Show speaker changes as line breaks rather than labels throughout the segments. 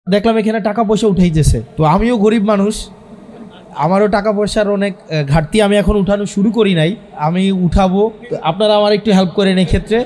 দেখলাম এখানে টাকা পয়সা উঠাইতেছে, তো আমিও গরিব মানুষ, আমারও টাকা পয়সার অনেক ঘাটতি, আমি এখন উঠানো শুরু করি নাই, আমি উঠাবো। তো আপনারা আমার একটু হেল্প করেন এই ক্ষেত্রে।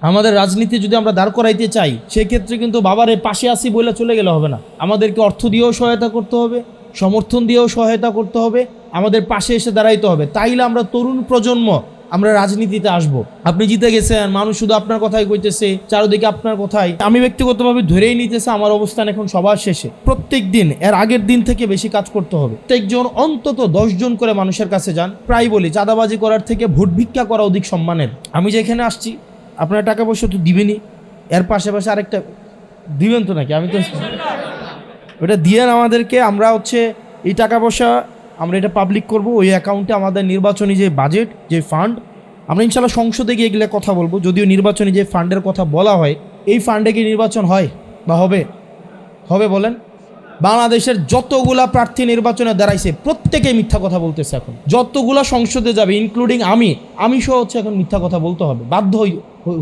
আমাদের রাজনীতি যদি আমরা দাঁড় করাইতে চাই, সেক্ষেত্রে কিন্তু বাবারে পাশে আসি বলে চলে গেলে হবে না, আমাদেরকে অর্থ দিয়েও সহায়তা করতে হবে, সমর্থন দিয়েও সহায়তা করতে হবে, আমাদের পাশে এসে দাঁড়াইতে হবে। তাইলে আমরা তরুণ প্রজন্ম আমরা রাজনীতিতে আসব। আপনি জিতে গেছেন, মানুষ শুধু আপনার কথাই কইতেছে, চারদিকে আপনার কথাই, আমি ব্যক্তিগতভাবে ধরেই নিতেছে আমার অবস্থান এখন সবার শেষে। প্রত্যেক দিন এর আগের দিন থেকে বেশি কাজ করতে হবে। প্রত্যেকজন অন্তত 10 জন করে মানুষের কাছে যান। প্রায় বলি, চাঁদাবাজি করার থেকে ভোট ভিক্ষা করা অধিক সম্মানের। আমি যেখানে আসছি, আপনারা টাকা পয়সা তো দিবেনই, এর পাশাপাশি আরেকটা দিবেন তো নাকি? আমি তো ওটা দিয়েন আমাদেরকে, আমরা হচ্ছে এই টাকা পয়সা আমরা এটা পাবলিক করব। ওই অ্যাকাউন্টে আমাদের নির্বাচনী যে বাজেট, যে ফান্ড, আমরা ইনশাল্লাহ সংসদে গিয়ে এগুলো কথা বলবো। যদিও নির্বাচনী যে ফান্ডের কথা বলা হয়, এই ফান্ডে কি নির্বাচন হয় বা হবে? হবে বলেন? বাংলাদেশের যতগুলা প্রার্থী নির্বাচনে দাঁড়াইছে প্রত্যেকেই মিথ্যা কথা বলতেছে। এখন যতগুলা সংসদে যাবে, ইনক্লুডিং আমি সহ হচ্ছে এখন মিথ্যা কথা বলতে হবে, বাধ্য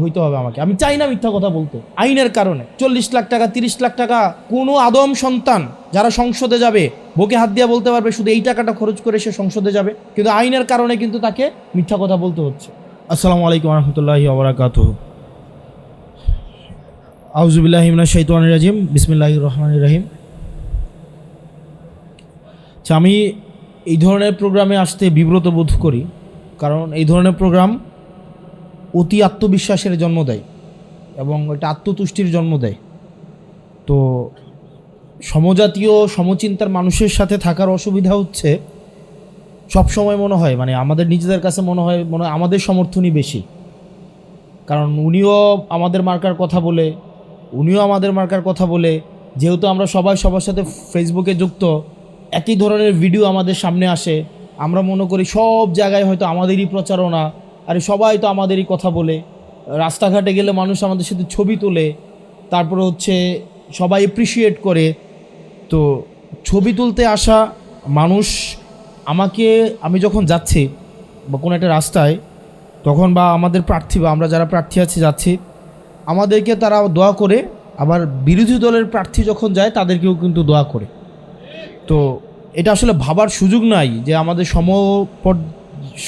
হইতে হবে আমাকে। আমি চাই না মিথ্যা কথা বলতে, আইনের কারণে। 40 লাখ টাকা, 30 লাখ টাকা কোনো আদম সন্তান যারা সংসদে যাবে বুকে হাত দিয়ে বলতে পারবে শুধু এই টাকাটা খরচ করে সে সংসদে যাবে, কিন্তু আইনের কারণে কিন্তু তাকে মিথ্যা কথা বলতে হচ্ছে। আসসালামু আলাইকুম রহমতুল্লাহি ওয়া বারাকাতুহু। আউযু বিল্লাহি মিনাশ শাইতানির রাজিম, বিসমিল্লাহির রহমানির রহিম। আমি এই ধরনের প্রোগ্রামে আসতে বিব্রত বোধ করি, কারণ এই ধরনের প্রোগ্রাম অতি আত্মবিশ্বাসের জন্ম দেয় এবং এটা আত্মতুষ্টির জন্ম দেয়। তো সমজাতীয় সমচিন্তার মানুষের সাথে থাকার অসুবিধা হচ্ছে, সবসময় মনে হয় মানে আমাদের নিজেদের কাছে মনে হয় আমাদের সমর্থনই বেশি। কারণ উনিও আমাদের মার্কার কথা বলে, উনিও আমাদের মার্কার কথা বলে, যেহেতু আমরা সবাই সবার সাথে ফেসবুকে যুক্ত, একই ধরনের ভিডিও আমাদের সামনে আসে, আমরা মনে করি সব জায়গায় হয়তো আমাদেরই প্রচারণা, আরে সবাই তো আমাদেরই কথা বলে। রাস্তাঘাটে গেলে মানুষ আমাদের সাথে ছবি তোলে, তারপরে হচ্ছে সবাই এপ্রিসিয়েট করে। তো ছবি তুলতে আসা মানুষ আমি যখন যাচ্ছি বা কোনো একটা রাস্তায়, তখন বা আমাদের প্রার্থী বা আমরা যারা প্রার্থী আছি যাচ্ছি, আমাদেরকে তারা দোয়া করে, আবার বিরোধী দলের প্রার্থী যখন যায় তাদেরকেও কিন্তু দোয়া করে। তো এটা আসলে ভাবার সুযোগ নাই যে আমাদের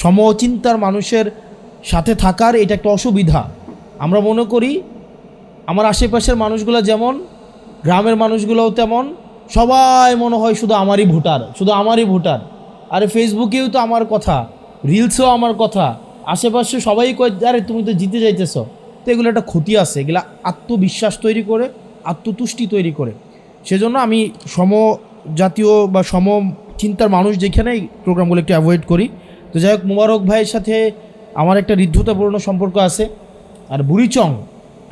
সমচিন্তার মানুষের সাথে থাকার এটা একটা অসুবিধা। আমরা মনে করি আমার আশেপাশের মানুষগুলো যেমন, গ্রামের মানুষগুলোও তেমন, সবাই মনে হয় শুধু আমারই ভোটার, শুধু আমারই ভোটার। আরে ফেসবুকেও তো আমার কথা, রিলসেও আমার কথা, আশেপাশে সবাই কয় আরে তুমি তো জিতে যাইতেছ। তো এগুলো একটা ক্ষতি আছে, এগুলো আত্মবিশ্বাস তৈরি করে, আত্মতুষ্টি তৈরি করে। সেজন্য আমি জাতীয় বা চিন্তার মানুষ যেখানে এই প্রোগ্রামগুলো একটু অ্যাভয়েড করি। তো যাই হোক, মোবারক ভাইয়ের সাথে আমার একটা হৃদ্যতাপূর্ণ সম্পর্ক আছে। আর বুড়িচং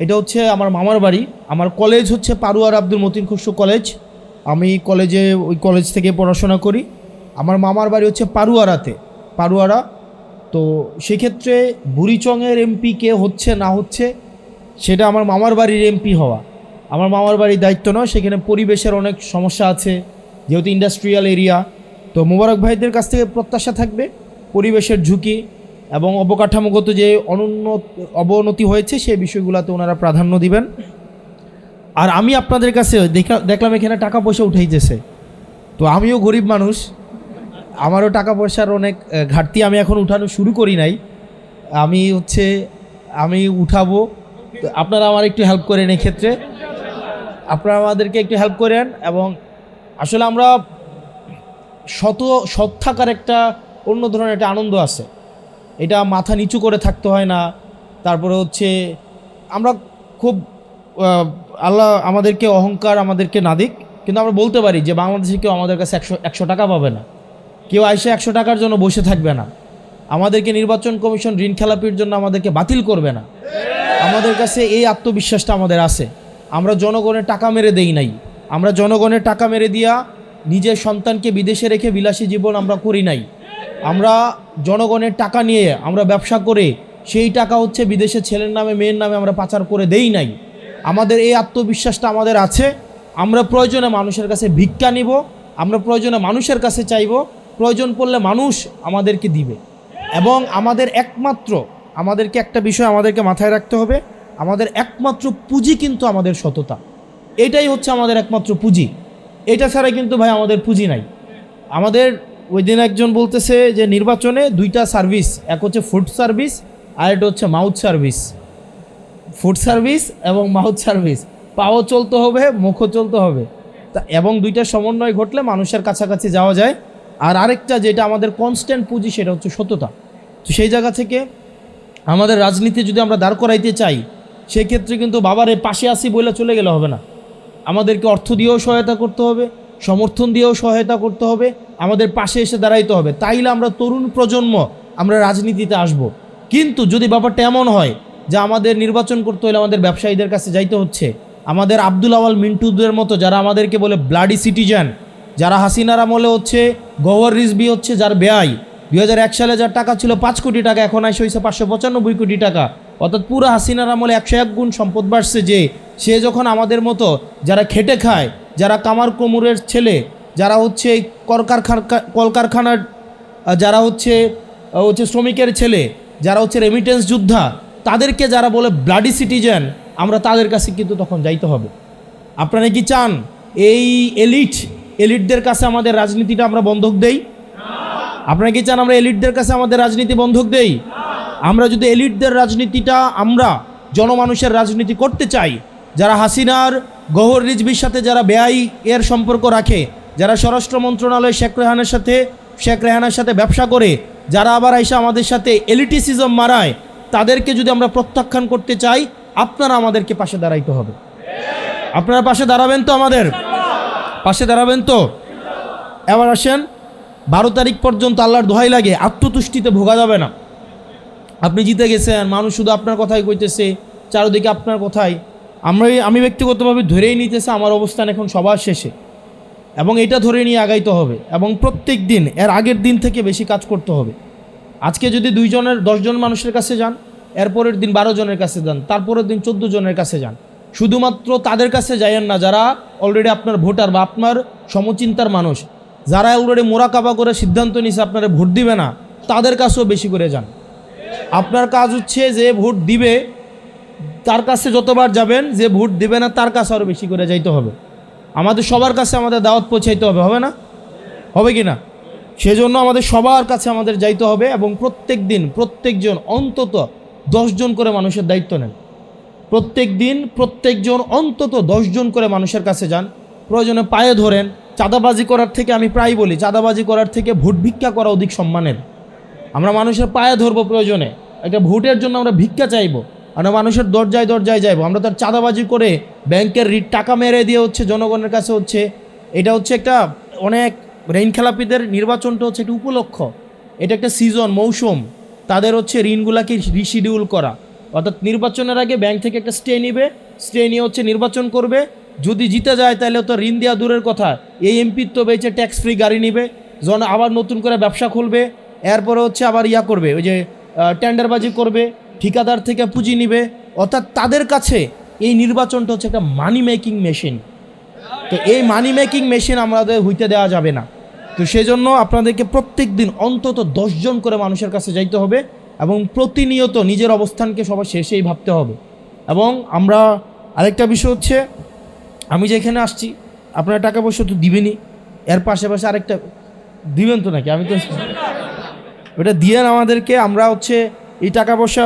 এটা হচ্ছে আমার মামার বাড়ি। আমার কলেজ হচ্ছে পারুয়ার আব্দুল মতিন খসরু কলেজ, আমি ওই কলেজ থেকে পড়াশোনা করি। আমার মামার বাড়ি হচ্ছে পারুয়ারা। তো সেক্ষেত্রে বুড়িচংয়ের এমপি কে হচ্ছে না হচ্ছে সেটা আমার মামার বাড়ির এমপি হওয়া আমার মামার বাড়ির দায়িত্ব নয়। সেখানে পরিবেশের অনেক সমস্যা আছে, যেহেতু ইন্ডাস্ট্রিয়াল এরিয়া। তো মোবারক ভাইদের কাছ থেকে প্রত্যাশা থাকবে পরিবেশের ঝুঁকি এবং অবকাঠামোগত যে অবনতি হয়েছে সেই বিষয়গুলোতে ওনারা প্রাধান্য দিবেন। আর আমি আপনাদের কাছে দেখলাম এখানে টাকা পয়সা উঠাইতেছে, তো আমিও গরিব মানুষ, আমারও টাকা পয়সার অনেক ঘাটতি, আমি এখন উঠানো শুরু করি নাই, আমি উঠাবো। তো আপনারা আমার একটু হেল্প করেন এই ক্ষেত্রে, আপনারা আমাদেরকে একটু হেল্প করেন। এবং আসলে আমরা সৎ থাকার একটা অন্য ধরনের একটা আনন্দ আছে, এটা মাথা নিচু করে থাকতে হয় না। তারপরে হচ্ছে আমরা খুব আল্লাহ আমাদেরকে অহংকার আমাদেরকে না দিক, কিন্তু আমরা বলতে পারি যে বাংলাদেশে কেউ আমাদের কাছে 100 টাকা পাবে না, কেউ আইসে 100 টাকার জন্য বসে থাকবে না, আমাদেরকে নির্বাচন কমিশন ঋণ খেলাপির জন্য আমাদেরকে বাতিল করবে না। আমাদের কাছে এই আত্মবিশ্বাসটা আমাদের আছে। আমরা জনগণের টাকা মেরে দেই নাই, আমরা জনগণের টাকা মেরে দিয়া নিজের সন্তানকে বিদেশে রেখে বিলাসী জীবন আমরা করি নাই। আমরা জনগণের টাকা নিয়ে আমরা ব্যবসা করে সেই টাকা হচ্ছে বিদেশে ছেলের নামে মেয়ের নামে আমরা পাচার করে দেই নাই। আমাদের এই আত্মবিশ্বাসটা আমাদের আছে। আমরা প্রয়োজনে মানুষের কাছে ভিক্ষা নিব, আমরা প্রয়োজনে মানুষের কাছে চাইব, প্রয়োজন পড়লে মানুষ আমাদেরকে দিবে। এবং আমাদেরকে একটা বিষয় আমাদেরকে মাথায় রাখতে হবে, আমাদের একমাত্র পুঁজি কিন্তু আমাদের সততা। এটাই হচ্ছে আমাদের একমাত্র পুঁজি। এটা ছাড়া কিন্তু ভাই আমাদের পুঁজি নাই। আমাদের ওই দিন একজন বলতেছে যে নির্বাচনে দুইটা সার্ভিস, এক হচ্ছে ফুড সার্ভিস আর এটা হচ্ছে মাউথ সার্ভিস। ফুড সার্ভিস এবং মাউথ সার্ভিস, পাও চলতে হবে, মুখও চলতে হবে, তা এবং দুইটার সমন্বয় ঘটলে মানুষের কাছাকাছি যাওয়া যায়। আর আরেকটা যেটা আমাদের কনস্ট্যান্ট পুঁজি সেটা হচ্ছে সততা। তো সেই জায়গা থেকে আমাদের রাজনীতি যদি আমরা দাঁড় করাইতে চাই, সেক্ষেত্রে কিন্তু বাবারে পাশে আসি বলে চলে গেলে হবে না। আমাদেরকে অর্থ দিয়েও সহায়তা করতে হবে, সমর্থন দিয়েও সহায়তা করতে হবে, আমাদের পাশে এসে দাঁড়াইতে হবে। তাইলে আমরা তরুণ প্রজন্ম আমরা রাজনীতিতে আসব। কিন্তু যদি ব্যাপারটা এমন হয় যে আমাদের নির্বাচন করতে হলে আমাদের ব্যবসায়ীদের কাছে যাইতে হচ্ছে, আমাদের আব্দুল আওয়াল মিন্টুদের মতো যারা আমাদেরকে বলে ব্লাডি সিটিজেন, যারা হাসিনার আমলে হচ্ছে গওহর রিজভী হচ্ছে যার ব্যয় 2001 সালে যার টাকা ছিল 5 কোটি টাকা, এখন আসে হয়েছে 595 কোটি টাকা, অর্থাৎ পুরো হাসিনার আমলে 101 গুণ সম্পদ বাড়ছে। যে সে যখন আমাদের মতো যারা খেটে খায়, যারা কামার কোমরের ছেলে, যারা হচ্ছে কলকারখানার, যারা হচ্ছে শ্রমিকের ছেলে, যারা হচ্ছে রেমিটেন্স যোদ্ধা, তাদেরকে যারা বলে ব্লাডি সিটিজেন, আমরা তাদের কাছে কিন্তু তখন যাইতে হবে। আপনারা কি চান এই এলিটদের কাছে আমাদের রাজনীতিটা আমরা বন্ধক দেই? আপনারা কি চান আমরা এলিটদের কাছে আমাদের রাজনীতি বন্ধক দেই? আমরা যদি এলিটদের রাজনীতিটা, আমরা জনমানুষের রাজনীতি করতে চাই, যারা হাসিনার গওহর রিজভির সাথে যারা বেআই এর সম্পর্ক রাখে, যারা স্বরাষ্ট্র মন্ত্রণালয় শেখ রেহানার সাথে ব্যবসা করে, যারা আবার আইসা আমাদের সাথে এলিটিসিজম মারায়, তাদেরকে যদি আমরা প্রত্যাখ্যান করতে চাই, আপনারা আমাদেরকে পাশে দাঁড়াইতে হবে। আপনারা পাশে দাঁড়াবেন তো? আমাদের পাশে দাঁড়াবেন তো? এবার আসেন, 12 তারিখ পর্যন্ত আল্লাহর দোহাই লাগে আত্মতুষ্টিতে ভোগা যাবে না। আপনি জিতে গেছেন, মানুষ শুধু আপনার কথাই কইতেছে, চারদিকে আপনার কথাই। আমি ব্যক্তিগতভাবে ধরেই নিতেছে আমার অবস্থান এখন সবার শেষে, এবং এটা ধরে নিয়ে আগাইতে হবে, এবং প্রত্যেক দিন এর আগের দিন থেকে বেশি কাজ করতে হবে। আজকে যদি 10 জন মানুষের কাছে যান, এরপরের দিন 12 জনের কাছে যান, তারপরের দিন 14 জনের কাছে যান। শুধুমাত্র তাদের কাছে যাইয়েন না যারা অলরেডি আপনার ভোটার বা আপনার সমচিন্তার মানুষ, যারা অলরেডি মোরাকাবা করে সিদ্ধান্ত নিছে আপনারা ভোট দিবে না, তাদের কাছেও বেশি করে যান। আপনার কাজ হচ্ছে যে ভোট দিবে তার কাছে যতবার যাবেন, যে ভোট দিবে না তার কাছে আরও বেশি করে যাইতে হবে। আমাদের সবার কাছে আমাদের দাওয়াত পৌঁছাইতে হবে, হবে না? হবে কি না? সেজন্য আমাদের সবার কাছে আমাদের যাইতে হবে, এবং প্রত্যেক দিন প্রত্যেকজন অন্তত 10 জন করে মানুষের দায়িত্ব নেন। প্রত্যেক দিন প্রত্যেকজন অন্তত 10 জন করে মানুষের কাছে যান, প্রয়োজনে পায়ে ধরেন। চাঁদাবাজি করার থেকে, আমি প্রায় বলি, চাঁদাবাজি করার থেকে ভোট ভিক্ষা করা অধিক সম্মানের। আমরা মানুষের পায়ে ধরবো, প্রয়োজনে একটা ভোটের জন্য আমরা ভিক্ষা চাইবো, আমরা মানুষের দরজায় যাইবো। আমরা তার চাঁদাবাজি করে ব্যাংকের টাকা মেরে দিয়ে হচ্ছে জনগণের কাছে হচ্ছে, এটা হচ্ছে একটা অনেক ঋণ খেলাপিদের নির্বাচনটা হচ্ছে একটা উপলক্ষ, এটা একটা সিজন, মৌসুম, তাদের হচ্ছে ঋণগুলাকে রিশিডিউল করা। অর্থাৎ নির্বাচনের আগে ব্যাংক থেকে একটা স্টে নিবে, স্টে নিয়ে হচ্ছে নির্বাচন করবে। যদি জিতে যায় তাহলে তো ঋণ দেওয়া দূরের কথা, এই এমপির তো বেঁচে ট্যাক্স ফ্রি গাড়ি নিবে, আবার নতুন করে ব্যবসা খুলবে, এরপরে হচ্ছে আবার করবে, ওই যে টেন্ডারবাজি করবে, ঠিকাদার থেকে পুঁজি নিবে। অর্থাৎ তাদের কাছে এই নির্বাচনটা হচ্ছে একটা মানি মেকিং মেশিন। তো এই মানি মেকিং মেশিন আমাদের হইতে দেওয়া যাবে না। তো সেজন্য আপনাদেরকে প্রত্যেক দিন অন্তত 10 জন করে মানুষের কাছে যাইতে হবে, এবং প্রতিনিয়ত নিজের অবস্থানকে সবার শেষেই ভাবতে হবে। এবং আমরা আরেকটা বিষয় হচ্ছে, আমি যেখানে আসছি আপনারা টাকা পয়সা তো দিবেনই, এর পাশাপাশি আরেকটা দিবেন তো নাকি? আমি তো ওটা দিয়েন আমাদেরকে। আমরা হচ্ছে এই টাকা পয়সা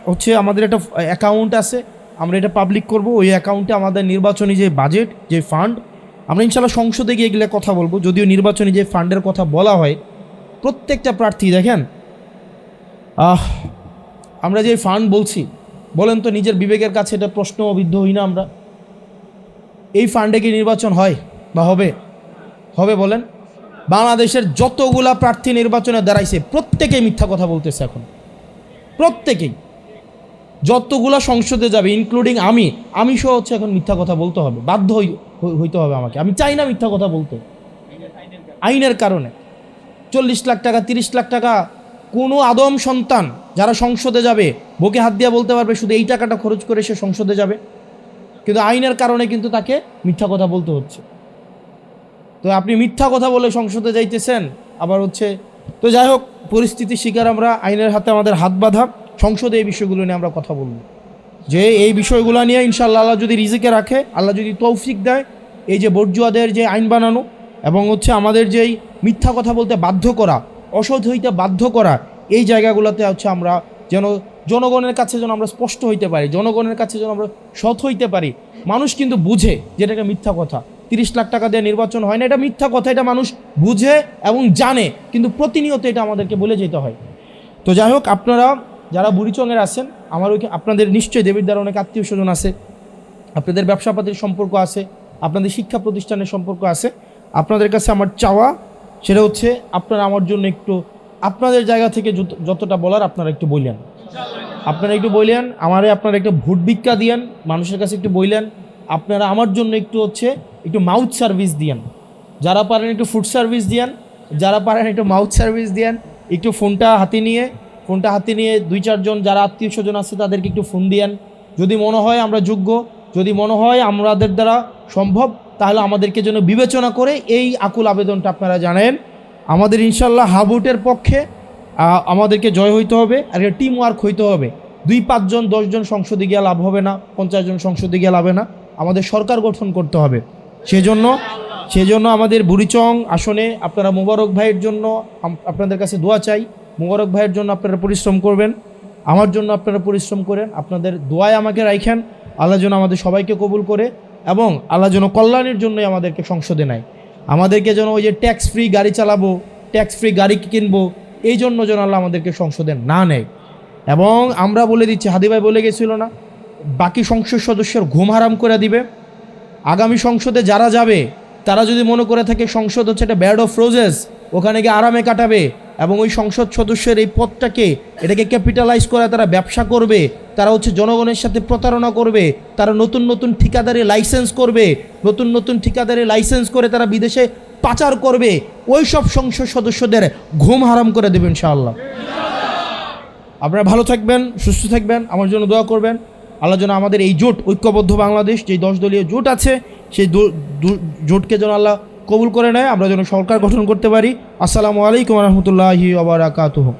হচ্ছে আমাদের একটা অ্যাকাউন্ট আছে, আমরা এটা পাবলিক করব। ওই অ্যাকাউন্টে আমাদের নির্বাচনী যে বাজেট, যে ফান্ড, আমরা ইনশাল্লাহ সংসদে গিয়ে এগুলো কথা বলবো। যদিও নির্বাচনী যে ফান্ডের কথা বলা হয়, প্রত্যেকটা প্রার্থী দেখেন, আমরা যে ফান্ড বলছি, বলেন তো নিজের বিবেকের কাছে এটা প্রশ্নবিদ্ধ হই না আমরা? এই ফান্ডে কি নির্বাচন হয় বা হবে? হবে বলেন? বাংলাদেশের যতগুলা প্রার্থী নির্বাচনে দাঁড়াইছে প্রত্যেকেই মিথ্যা কথা বলতেছে এখন, প্রত্যেকেই। যতগুলা সংসদে যাবে, ইনক্লুডিং আমি সহ হচ্ছে এখন মিথ্যা কথা বলতে হবে, বাধ্য হইতে হবে আমাকে। আমি চাই না মিথ্যা কথা বলতে, আইনের কারণে। 40 লাখ টাকা, 30 লাখ টাকা কোনো আদম সন্তান যারা সংসদে যাবে বুকে হাত দিয়ে বলতে পারবে শুধু এই টাকাটা খরচ করে সে সংসদে যাবে, কিন্তু আইনের কারণে কিন্তু তাকে মিথ্যা কথা বলতে হচ্ছে। তো আপনি মিথ্যা কথা বলে সংসদে যাইতেছেন, আবার হচ্ছে। তো যাই হোক, পরিস্থিতির শিকার আমরা, আইনের হাতে আমাদের হাত বাঁধা, সংসদে এই বিষয়গুলো নিয়ে আমরা কথা বলব। যে এই বিষয়গুলো নিয়ে ইনশাআল্লাহ আল্লাহ যদি রিজিকে রাখে, আল্লাহ যদি তৌফিক দেয়, এই যে বর্জুয়াদের যে আইন বানানো এবং হচ্ছে আমাদের যেই মিথ্যা কথা বলতে বাধ্য করা, অসৎ হইতে বাধ্য করা, এই জায়গাগুলোতে হচ্ছে আমরা যেন জনগণের কাছে যেন আমরা স্পষ্ট হইতে পারি, জনগণের কাছে যেন আমরা সৎ হইতে পারি। মানুষ কিন্তু বুঝে যেটা একটা মিথ্যা কথা, 30 লাখ টাকা দিয়ে নির্বাচন হয় না, এটা মিথ্যা কথা, এটা মানুষ বুঝে এবং জানে, কিন্তু প্রতিনিয়ত এটা আমাদেরকে বলে যেতে হয়। তো যাই হোক, আপনারা যারা বুড়িচংয়ের আছেন, আমার ওইখানে আপনাদের নিশ্চয়ই দেবীর অনেক আত্মীয় স্বজন আছে, আপনাদের ব্যবসাপাতির সম্পর্ক আছে, আপনাদের শিক্ষা প্রতিষ্ঠানের সম্পর্ক আছে। আপনাদের কাছে আমার চাওয়া সেটা হচ্ছে আপনারা আমার জন্য একটু আপনাদের জায়গা থেকে যতটা বলার আপনারা একটু বললেন, আপনারা একটু বললেন আমারে, আপনারা একটু ভোট ভিক্ষা দিয়েন, মানুষের কাছে একটু বললেন, আপনারা আমার জন্য একটু হচ্ছে একটু মাউথ সার্ভিস দিয়েন, যারা পারেন একটু ফুড সার্ভিস দিয়েন, যারা পারেন একটু মাউথ সার্ভিস দিয়েন, একটু ফোনটা হাতে নিয়ে 2-4 জন যারা আত্মীয় স্বজন আছে তাদেরকে একটু ফোন দিয়েন। যদি মনে হয় আমরা যোগ্য, যদি মনে হয় আমাদের দ্বারা সম্ভব, তাহলে আমাদেরকে যেন বিবেচনা করে এই আকুল আবেদনটা আপনারা জানেন। আমাদের ইনশাল্লাহ হাবুটের পক্ষে আমাদেরকে জয় হইতে হবে, আর একটা টিম ওয়ার্ক হইতে হবে। 2-5 জন 10 জন সংসদে গিয়ে লাভ হবে না, 50 জন সংসদে গিয়ে লাভে না, আমাদের সরকার গঠন করতে হবে। সেজন্য আমাদের বুড়িচং আসনে আপনারা মোবারক ভাইয়ের জন্য আপনাদের কাছে দোয়া চাই। মোবারক ভাইয়ের জন্য আপনারা পরিশ্রম করবেন, আমার জন্য আপনারা পরিশ্রম করেন, আপনাদের দোয়ায় আমাকে রাখেন। আল্লাহ যেন আমাদের সবাইকে কবুল করে এবং আল্লাহ যেন কল্যাণের জন্যই আমাদেরকে সংসদে নেয়। আমাদেরকে যেন ওই যে ট্যাক্স ফ্রি গাড়ি চালাবো, ট্যাক্স ফ্রি গাড়ি কিনবো, এই জন্য যেন আল্লাহ আমাদেরকে সংসদে না নেয়। এবং আমরা বলে দিচ্ছি, হাদি ভাই বলে গেছিল না, বাকি সংসদ সদস্যের ঘুম হারাম করে দিবে। আগামী সংসদে যারা যাবে তারা যদি মনে করে থাকে সংসদ হচ্ছে একটা ব্যাড অফ রোজেস, ওখানে গিয়ে আরামে কাটাবে এবং ওই সংসদ সদস্যের এই পদটাকে এটাকে ক্যাপিটালাইজ করে তারা ব্যবসা করবে, তারা হচ্ছে জনগণের সাথে প্রতারণা করবে, তারা নতুন ঠিকাদারি লাইসেন্স করবে, নতুন ঠিকাদারি লাইসেন্স করে তারা বিদেশে পাচার করবে, ওই সব সংসদ সদস্যদের ঘুম হারাম করে দেবেন ইনশাআল্লাহ। আপনারা ভালো থাকবেন, সুস্থ থাকবেন, আমার জন্য দোয়া করবেন। আল্লাহ যেন আমাদের এই জোট, ঐক্যবদ্ধ বাংলাদেশ যেই 10 দলীয় জোট আছে, সেই জোটকে যেন আল্লাহ কবুল করে নেয়, আমরা যেন সরকার গঠন করতে পারি। আসসালামু আলাইকুম ওয়া রাহমাতুল্লাহি ওয়া বারাকাতুহু।